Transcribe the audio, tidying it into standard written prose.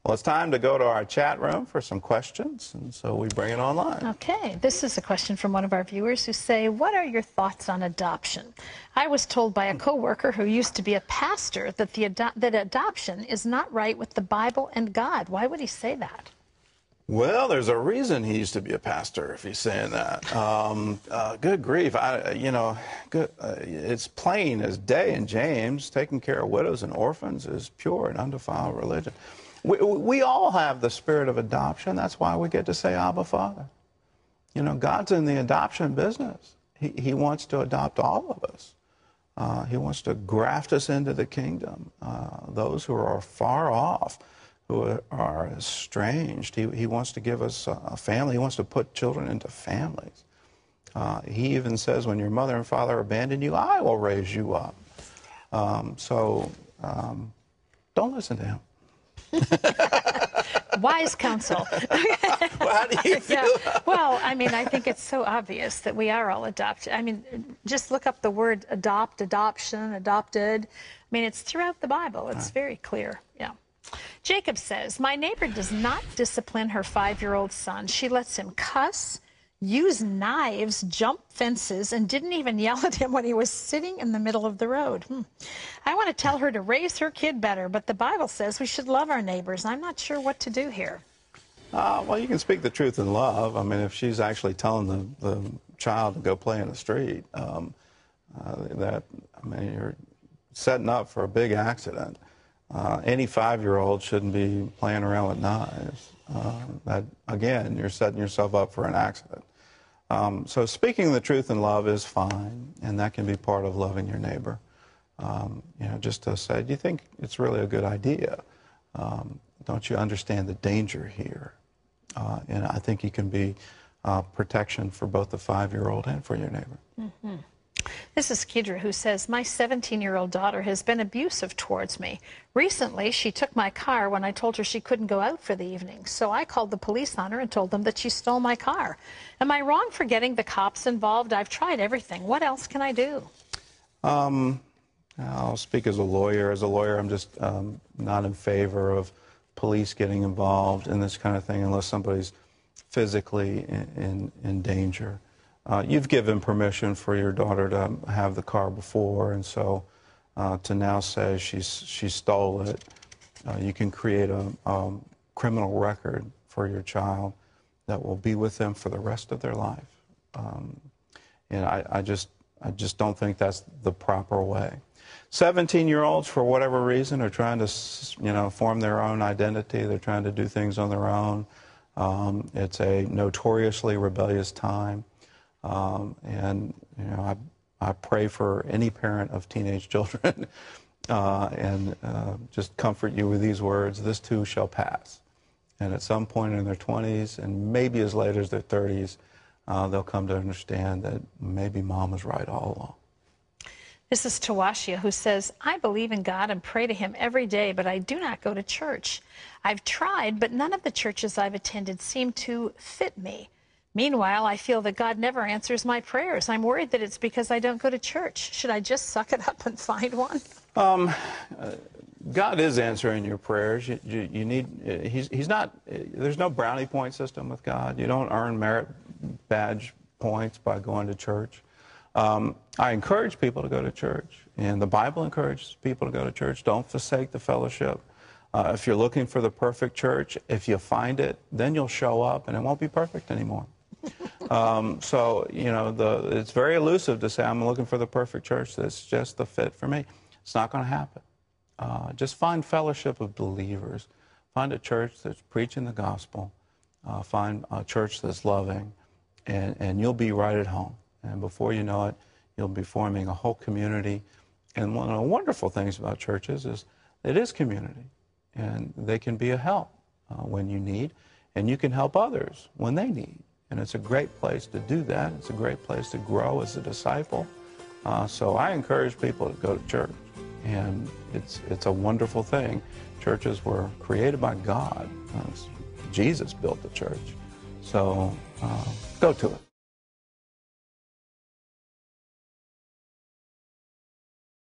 Well, it's time to go to our chat room for some questions, and so we bring it online. Okay, this is a question from one of our viewers who say, what are your thoughts on adoption? I was told by a coworker who used to be a pastor that that adoption is not right with the Bible and God. Why would he say that? Well, there's a reason he used to be a pastor if he's saying that. Good grief. It's plain as day in James, taking care of widows and orphans is pure and undefiled religion. We all have the spirit of adoption. That's why we get to say Abba, Father. You know, God's in the adoption business. He wants to adopt all of us. He wants to graft us into the kingdom. Those who are far off, who are estranged, he wants to give us a family. He wants to put children into families. He even says, when your mother and father abandon you, I will raise you up. Don't listen to him. Wise counsel. Well, how do you feel? Yeah. Well, I mean, I think it's so obvious that we are all adopted. I mean, just look up the word adopt, adoption, adopted. I mean, it's throughout the Bible. It's very clear. Yeah. Jacob says, my neighbor does not discipline her 5-year-old son. She lets him cuss, use knives, jump fences, and didn't even yell at him when he was sitting in the middle of the road. I want to tell her to raise her kid better, but the Bible says we should love our neighbors. I'm not sure what to do here. Well, you can speak the truth in love. I mean, if she's actually telling the child to go play in the street, you're setting up for a big accident. Any 5-year-old shouldn't be playing around with knives. Again, you're setting yourself up for an accident. So speaking the truth in love is fine, and that can be part of loving your neighbor. Just to say, do you think it's really a good idea? Don't you understand the danger here? And I think you can be protection for both the 5-year-old and for your neighbor. Mm-hmm. This is Kedra, who says, my 17-year-old daughter has been abusive towards me. Recently, she took my car when I told her she couldn't go out for the evening. So I called the police on her and told them that she stole my car. Am I wrong for getting the cops involved? I've tried everything. What else can I do? I'll speak as a lawyer. As a lawyer, I'm just not in favor of police getting involved in this kind of thing unless somebody's physically in danger. You've given permission for your daughter to have the car before, and so to now say she stole it, you can create a criminal record for your child that will be with them for the rest of their life. And I just don't think that's the proper way. 17-year-olds, for whatever reason, are trying to form their own identity. They're trying to do things on their own. It's a notoriously rebellious time. I pray for any parent of teenage children and just comfort you with these words: this too shall pass. And at some point in their 20s and maybe as late as their 30s, they'll come to understand that maybe mom was right all along. This is Tawashia, who says, I believe in God and pray to him every day, but I do not go to church. I've tried, but none of the churches I've attended seem to fit me. Meanwhile, I feel that God never answers my prayers. I'm worried that it's because I don't go to church. Should I just suck it up and find one? God is answering your prayers. He's not, there's no brownie point system with God. You don't earn merit badge points by going to church. I encourage people to go to church, and the Bible encourages people to go to church. Don't forsake the fellowship. If you're looking for the perfect church, if you find it, then you'll show up, and it won't be perfect anymore. It's very elusive to say, I'm looking for the perfect church that's just the fit for me. It's not going to happen. Just find fellowship of believers. Find a church that's preaching the gospel. Find a church that's loving, and you'll be right at home. And before you know it, you'll be forming a whole community. And one of the wonderful things about churches is it is community, and they can be a help when you need, and you can help others when they need. And it's a great place to do that. It's a great place to grow as a disciple. So I encourage people to go to church, and it's a wonderful thing. Churches were created by God. Jesus built the church. So go to it.